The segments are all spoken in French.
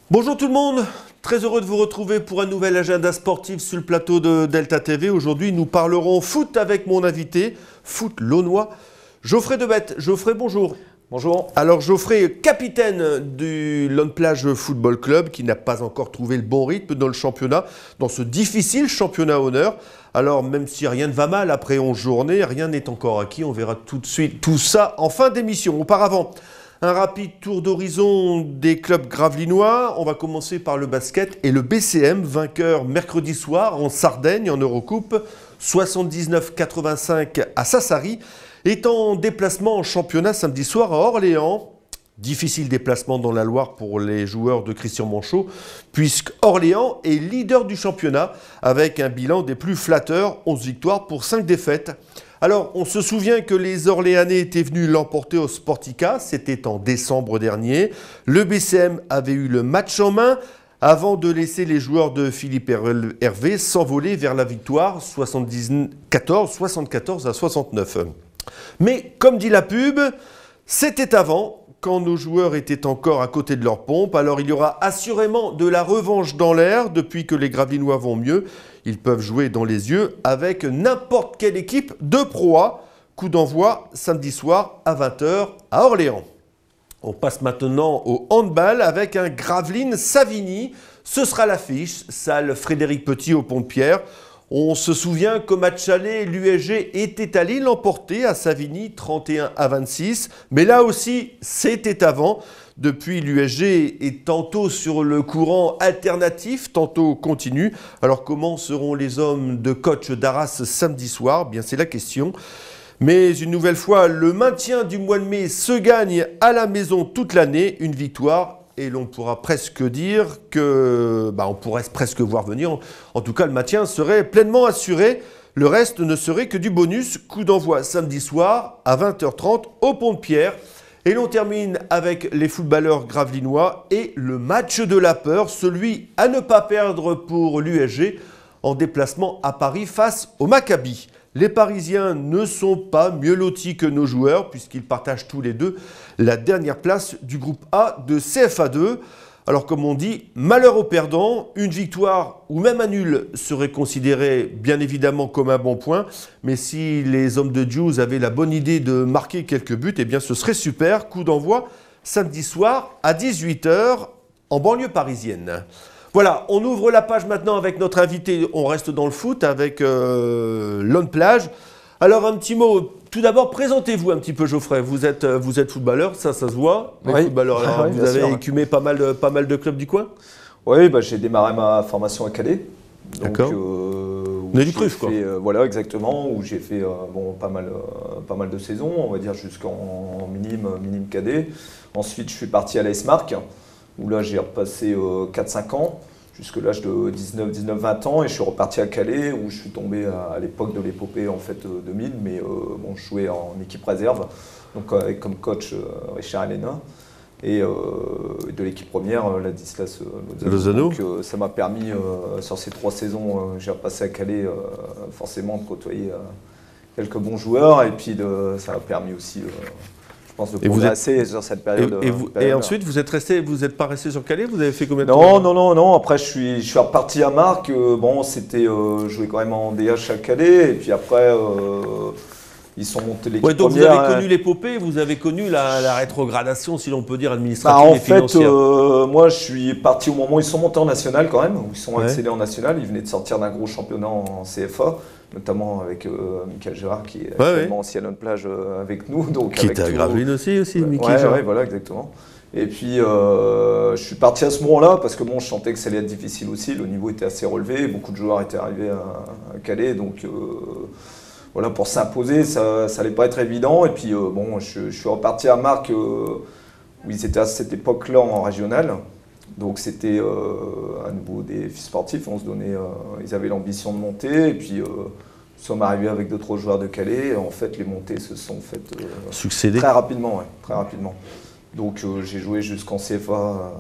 Bonjour tout le monde, très heureux de vous retrouver pour un nouvel agenda sportif sur le plateau de Delta TV. Aujourd'hui, nous parlerons foot avec mon invité, foot launois, Geoffrey Debette. Geoffrey, bonjour. Bonjour. Alors Geoffrey, capitaine du Lone Plage Football Club, qui n'a pas encore trouvé le bon rythme dans le championnat, dans ce difficile championnat honneur. Alors même si rien ne va mal après 11 journées, rien n'est encore acquis. On verra tout de suite tout ça en fin d'émission. Auparavant, un rapide tour d'horizon des clubs gravelinois. On va commencer par le basket et le BCM, vainqueur mercredi soir en Sardaigne en Eurocoupe, 79-85 à Sassari, est en déplacement en championnat samedi soir à Orléans. Difficile déplacement dans la Loire pour les joueurs de Christian Manchot, puisque Orléans est leader du championnat avec un bilan des plus flatteurs, 11 victoires pour 5 défaites. Alors, on se souvient que les Orléanais étaient venus l'emporter au Sportica, c'était en décembre dernier. Le BCM avait eu le match en main avant de laisser les joueurs de Philippe Hervé s'envoler vers la victoire, 74 à 69. Mais, comme dit la pub, c'était avant, quand nos joueurs étaient encore à côté de leur pompe. Alors il y aura assurément de la revanche dans l'air depuis que les Gravelinois vont mieux. Ils peuvent jouer dans les yeux avec n'importe quelle équipe de Pro A. Coup d'envoi samedi soir à 20h à Orléans. On passe maintenant au handball avec un Gravelines Savigny. Ce sera l'affiche, salle Frédéric Petit au Pont-de-Pierre. On se souvient qu'au match aller, l'USG était allé l'emporter à Savigny 31 à 26. Mais là aussi, c'était avant. Depuis, l'USG est tantôt sur le courant alternatif, tantôt continu. Alors comment seront les hommes de coach d'Arras samedi soir? Bien, c'est la question. Mais une nouvelle fois, le maintien du mois de mai se gagne à la maison toute l'année. Une victoire. Et l'on pourra presque dire que, on pourrait presque voir venir, en tout cas le maintien serait pleinement assuré. Le reste ne serait que du bonus. Coup d'envoi samedi soir à 20h30 au Pont-de-Pierre. Et l'on termine avec les footballeurs gravelinois et le match de la peur, celui à ne pas perdre pour l'USG en déplacement à Paris face au Maccabi. Les Parisiens ne sont pas mieux lotis que nos joueurs puisqu'ils partagent tous les deux la dernière place du groupe A de CFA2. Alors comme on dit, malheur aux perdants, une victoire ou même un nul serait considéré bien évidemment comme un bon point. Mais si les hommes de Jules avaient la bonne idée de marquer quelques buts, eh bien ce serait super. Coup d'envoi samedi soir à 18h en banlieue parisienne. Voilà, on ouvre la page maintenant avec notre invité. On reste dans le foot avec Lone Plage. Alors un petit mot, tout d'abord présentez-vous un petit peu Geoffrey. Vous êtes footballeur, ça se voit. Oui. Footballeur, alors, vous avez écumé pas mal de clubs du coin. Oui, j'ai démarré ma formation à Calais. D'accord. On est du Cruf quoi. Voilà, exactement, où j'ai fait pas mal de saisons, on va dire jusqu'en minime cadet. Ensuite, je suis parti à l'AS-Marc, où là j'ai repassé 4-5 ans, jusqu'à l'âge de 19-20 ans, et je suis reparti à Calais, où je suis tombé à l'époque de l'épopée en fait 2000, mais je jouais en équipe réserve, donc avec comme coach Richard Helena, et de l'équipe première, Ladislas Lozano. Donc ça m'a permis, sur ces 3 saisons, j'ai repassé à Calais, forcément de côtoyer quelques bons joueurs, et puis ça m'a permis aussi... Je pense de progresser sur cette période. Et ensuite, vous n'êtes pas resté sur Calais? Vous avez fait combien de temps? Non. Après, je suis reparti à Marc. C'était, je jouais quand même en DH à Calais. Et puis après, ils sont montés l'équipe première. Donc vous avez connu l'épopée, vous avez connu la rétrogradation, si l'on peut dire, administrative et financière. Moi, je suis parti au moment où ils sont montés en national quand même, où ils sont accédés en national. Ils venaient de sortir d'un gros championnat en CFA. Notamment avec Michael Gérard qui est actuellement aussi à Lone Plage avec nous. Donc qui était à Gravelines aussi, Michael Gérard. Oui, voilà, exactement. Et puis, je suis parti à ce moment-là parce que je sentais que ça allait être difficile aussi. Le niveau était assez relevé, beaucoup de joueurs étaient arrivés à Calais. Donc, voilà, pour s'imposer, ça n'allait pas être évident. Et puis, je suis reparti à Marc, où ils étaient à cette époque-là en régional. Donc c'était à nouveau des défis sportifs, ils avaient l'ambition de monter et puis nous sommes arrivés avec d'autres joueurs de Calais. En fait, les montées se sont faites très rapidement, très rapidement. Donc j'ai joué jusqu'en CFA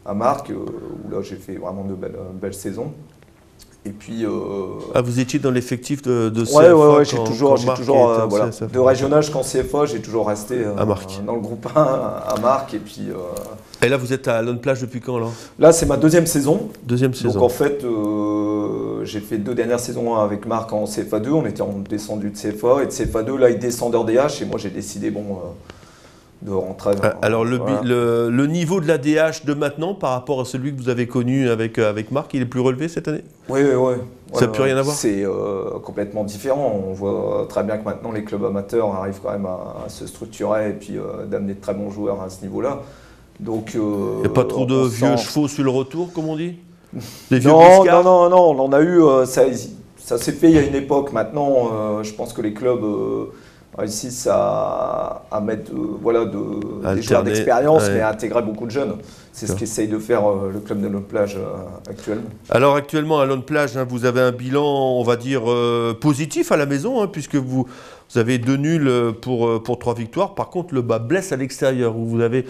à Marc, où là j'ai fait vraiment de belles saisons. Et puis. Ah, vous étiez dans l'effectif de CFA. Ouais, j'ai toujours voilà, de régional jusqu'en CFA, j'ai toujours resté dans le groupe 1 à Marc. Et puis. Et là, vous êtes à Lone Plage depuis quand là? Là, c'est ma deuxième saison. Deuxième saison. Donc en fait, j'ai fait 2 dernières saisons avec Marc en CFA2. On était descendu de CFA et de CFA2, là, il descend d'RDH et moi, j'ai décidé de rentrer. Alors le niveau de la DH de maintenant par rapport à celui que vous avez connu avec Marc, il est plus relevé cette année? Oui. Ça n'a plus rien à voir? C'est complètement différent. On voit très bien que maintenant les clubs amateurs arrivent quand même à se structurer et puis d'amener de très bons joueurs à ce niveau-là. Donc, il n'y a pas trop de vieux chevaux sur le retour, comme on dit? Des vieux biscards? Non, on en a eu. Ça s'est fait il y a une époque. Maintenant, je pense que les clubs réussissent à mettre des joueurs d'expérience, mais à intégrer beaucoup de jeunes. C'est ce qu'essaye de faire le club de Lone Plage actuellement. Alors actuellement, à Lone Plage, vous avez un bilan, on va dire, positif à la maison, puisque vous avez 2 nuls pour 3 victoires. Par contre, le bas blesse à l'extérieur, où vous avez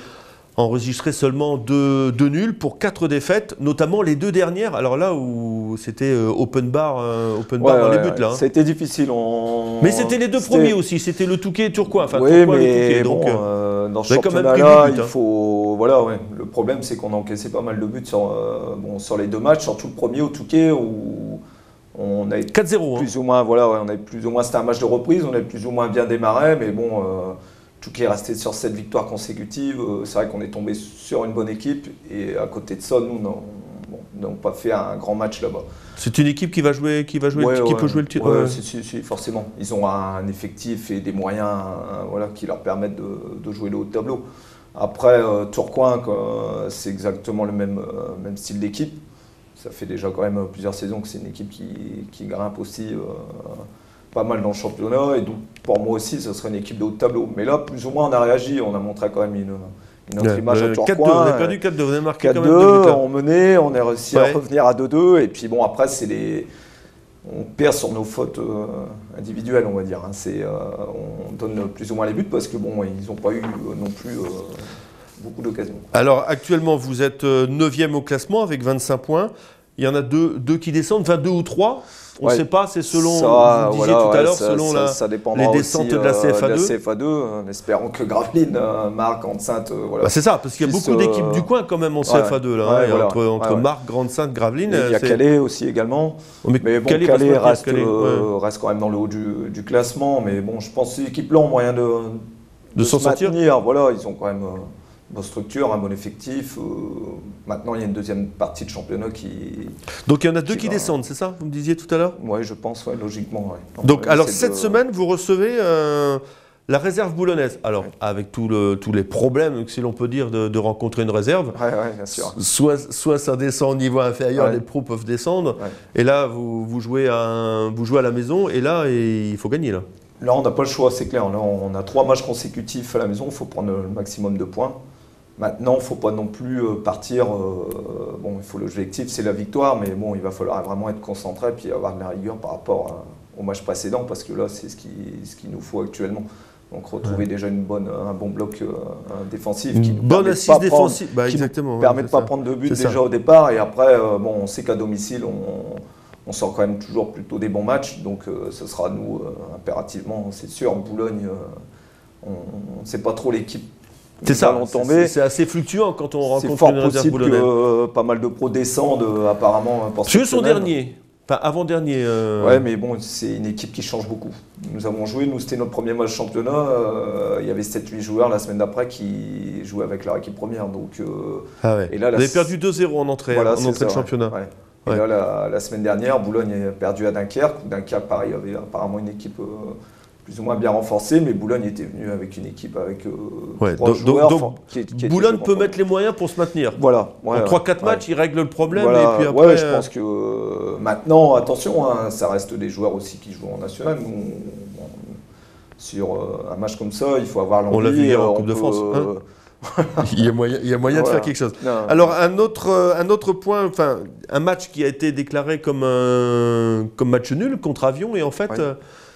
enregistré seulement 2 nuls pour 4 défaites, notamment les 2 dernières. Alors là où c'était open bar dans les buts là. Ça a été difficile. Mais c'était les 2 premiers aussi. C'était le Touquet et Tourcoing. Enfin, oui, Tourcoing, mais le Touquet. Donc, dans ce championnat-là, il faut. Le problème, c'est qu'on a encaissé pas mal de buts sur les 2 matchs, surtout le premier au Touquet où on a 4-0. Plus ou moins, on avait plus ou moins. C'était un match de reprise. On avait plus ou moins bien démarré, mais bon. Touquet est resté sur 7 victoires consécutives. C'est vrai qu'on est tombé sur une bonne équipe. Et à côté de ça, nous n'avons pas fait un grand match là-bas. C'est une équipe qui peut jouer le titre. Si, forcément. Ils ont un effectif et des moyens qui leur permettent de jouer le haut de tableau. Après, Tourcoing, c'est exactement le même style d'équipe. Ça fait déjà quand même plusieurs saisons que c'est une équipe qui grimpe aussi pas mal dans le championnat, et donc pour moi aussi ce serait une équipe de haut de tableau. Mais là, plus ou moins, on a réagi, on a montré quand même une autre image à Tourcoing. 4-2, on a perdu 4-2, vous avez marqué 4-2, quand même 2 buts. On menait, on a réussi à revenir à 2-2, et puis bon, après, on perd sur nos fautes individuelles, on va dire. On donne plus ou moins les buts parce que bon, ils n'ont pas eu non plus beaucoup d'occasions. Alors actuellement, vous êtes 9e au classement avec 25 points. Il y en a deux qui descendent, 22 ou 3. On ne sait pas, c'est selon, vous disiez tout à l'heure, selon les descentes de la CFA2. De la CFA2, en espérant que Gravelines, Marc, Grande-Sainte, c'est ça, parce qu'il y a beaucoup d'équipes du coin quand même en CFA2. Là, entre Marc, Grande-Sainte, Gravelines. Il y a Calais aussi également. Mais bon, Calais reste quand même dans le haut du classement. Mais bon, je pense que ces équipes-là ont moyen de s'en sortir. Voilà, ils ont quand même une bonne structure, un bon effectif. Maintenant, il y a une deuxième partie de championnat qui... Donc, il y en a 2 qui descendent, c'est ça? Vous me disiez tout à l'heure? Oui, je pense, logiquement. Donc, alors, cette semaine, vous recevez la réserve boulonnaise. Alors, avec tous les problèmes, si l'on peut dire, de rencontrer une réserve. Oui, bien sûr. Soit ça descend au niveau inférieur, les pros peuvent descendre. Et là, vous jouez à la maison, et là, il faut gagner, là. Là, on n'a pas le choix, c'est clair. Là, on a 3 matchs consécutifs à la maison, il faut prendre le maximum de points. Maintenant, il ne faut pas non plus partir. L'objectif, c'est la victoire, mais bon, il va falloir vraiment être concentré et avoir de la rigueur par rapport au match précédent, parce que là, c'est ce qu'il nous faut actuellement. Donc, retrouver déjà un bon bloc défensif qui nous bonne assise défensive, permet de ne pas prendre de but déjà au départ. Et après, on sait qu'à domicile, on sort quand même toujours plutôt des bons matchs. Donc, ce sera nous, impérativement, c'est sûr. Boulogne, on ne sait pas trop l'équipe. C'est ça, c'est assez fluctuant quand on rencontre une réserve boulonnaise. C'est fort possible que pas mal de pros descendent apparemment. Ceux sont derniers, enfin avant-dernier. Ouais, mais bon, c'est une équipe qui change beaucoup. Nous avons joué, c'était notre premier match championnat, il y avait 7-8 joueurs la semaine d'après qui jouaient avec leur équipe première. Donc, et là, vous avez perdu 2-0 en entrée de championnat. Et là, la semaine dernière, Boulogne a perdu à Dunkerque. Dunkerque, pareil, avait apparemment une équipe plus ou moins bien renforcée, mais Boulogne était venu avec une équipe avec 3 joueurs. Donc Boulogne peut mettre les moyens pour se maintenir. Voilà. En 3-4 matchs, il règle le problème. Et puis après, je pense que maintenant, attention, ça reste des joueurs aussi qui jouent en national. Sur un match comme ça, il faut avoir l'envie. On l'a vu hier en Coupe de France. Il y a moyen de faire quelque chose. Alors un autre point, enfin un match qui a été déclaré comme match nul contre Avion, et en fait,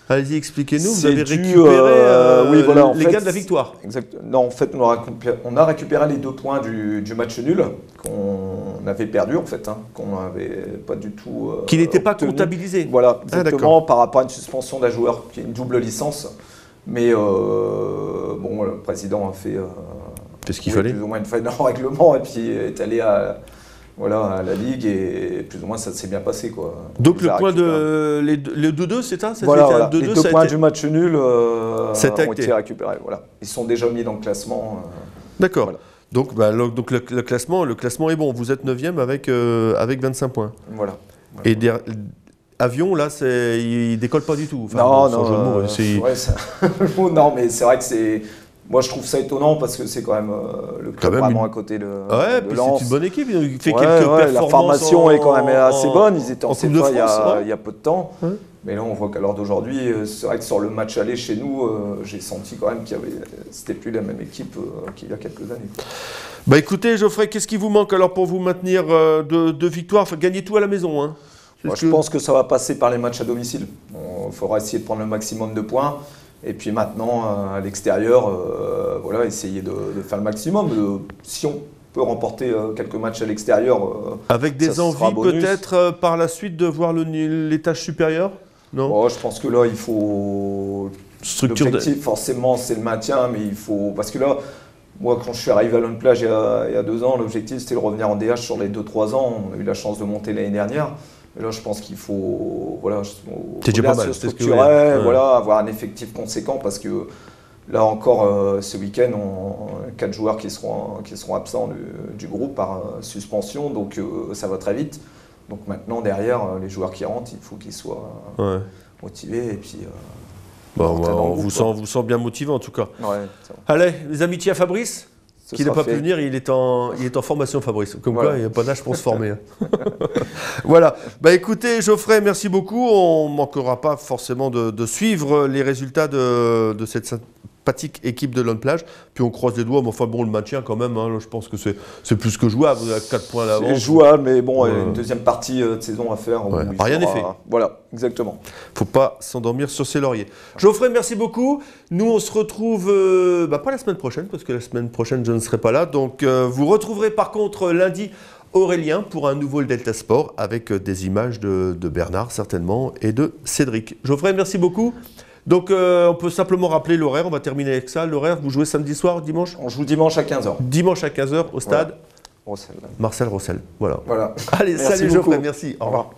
allez-y, expliquez-nous, vous avez récupéré les gars de la victoire. Exact. Non, en fait, on a récupéré les 2 points du match nul qu'on avait perdu en fait, qu'on n'avait pas du tout. Qui n'était pas obtenu. comptabilisé. Voilà, exactement, par rapport à une suspension d'un joueur qui a une double licence. Mais bon, le président a fait ce qu'il fallait. Plus ou moins une faille dans le règlement et puis est allé à la Ligue et plus ou moins ça s'est bien passé, quoi. Donc le point de les 2-2, c'est ça, voilà. Les 2 points du match nul ont été été récupérés. Voilà. Ils sont déjà mis dans le classement. D'accord. Voilà. Donc, le classement est bon. Vous êtes 9e avec 25 points. Voilà. Et Avion, là, il décolle pas du tout. Enfin, non, sans jeu de mots, ouais, non, mais c'est vrai que c'est. Moi, je trouve ça étonnant parce que c'est quand même le club vraiment à côté de. Ouais, de puis Lens. c'est une bonne équipe. Il fait quelques performances. La formation est quand même assez bonne. Ils étaient en Coupe de CFA France, il y a peu de temps. Ouais. Mais là, on voit qu'à l'heure d'aujourd'hui, c'est vrai que sur le match aller chez nous, j'ai senti quand même c'était plus la même équipe qu'il y a quelques années. Bah écoutez, Geoffrey, qu'est-ce qui vous manque alors pour vous maintenir de victoire, gagner tout à la maison, hein? Moi, je pense que ça va passer par les matchs à domicile. Il faudra essayer de prendre le maximum de points. Et puis maintenant, à l'extérieur, voilà, essayer de faire le maximum. Si on peut remporter quelques matchs à l'extérieur. Avec des envies peut-être par la suite de voir l'étage supérieur? Non. Je pense que là, il faut. L'objectif, forcément, c'est le maintien, mais il faut. Parce que là, moi, quand je suis arrivé à Lone Plage il y a 2 ans, l'objectif c'était de revenir en DH sur les 2-3 ans. On a eu la chance de monter l'année dernière. Et là, je pense qu'il faut, c'est déjà pas mal, se structurer, avoir un effectif conséquent parce que là encore, ce week-end, on a 4 joueurs qui seront absents du groupe par suspension, donc ça va très vite. Donc maintenant, derrière, les joueurs qui rentrent, il faut qu'ils soient motivés et puis. On vous sent bien motivé en tout cas. Ouais, allez, les amitiés à Fabrice, qui n'a pas pu venir, il est en formation Fabrice. Comme quoi, il n'y a pas d'âge pour se former. Voilà. Bah écoutez, Geoffrey, merci beaucoup. On ne manquera pas forcément de suivre les résultats de cette sympathique équipe de Lone Plage. Puis on croise les doigts, mais enfin bon, le maintien quand même, je pense que c'est plus que jouable. Vous avez 4 points à l'avance. C'est jouable, mais bon, il y a une deuxième partie de saison à faire. Rien n'est fait. Voilà, exactement. Il ne faut pas s'endormir sur ses lauriers. Geoffrey, merci beaucoup. Nous, on se retrouve pas la semaine prochaine, parce que la semaine prochaine, je ne serai pas là. Donc, vous retrouverez par contre lundi Aurélien pour un nouveau Delta Sport avec des images de Bernard, certainement, et de Cédric. Geoffrey, merci beaucoup. Donc, on peut simplement rappeler l'horaire. On va terminer avec ça. L'horaire, vous jouez samedi soir, dimanche? On joue dimanche à 15h. Dimanche à 15h au stade Rossel. Marcel Rossel. Voilà. Voilà. Allez, merci salut beaucoup. Geoffrey, merci. Au revoir.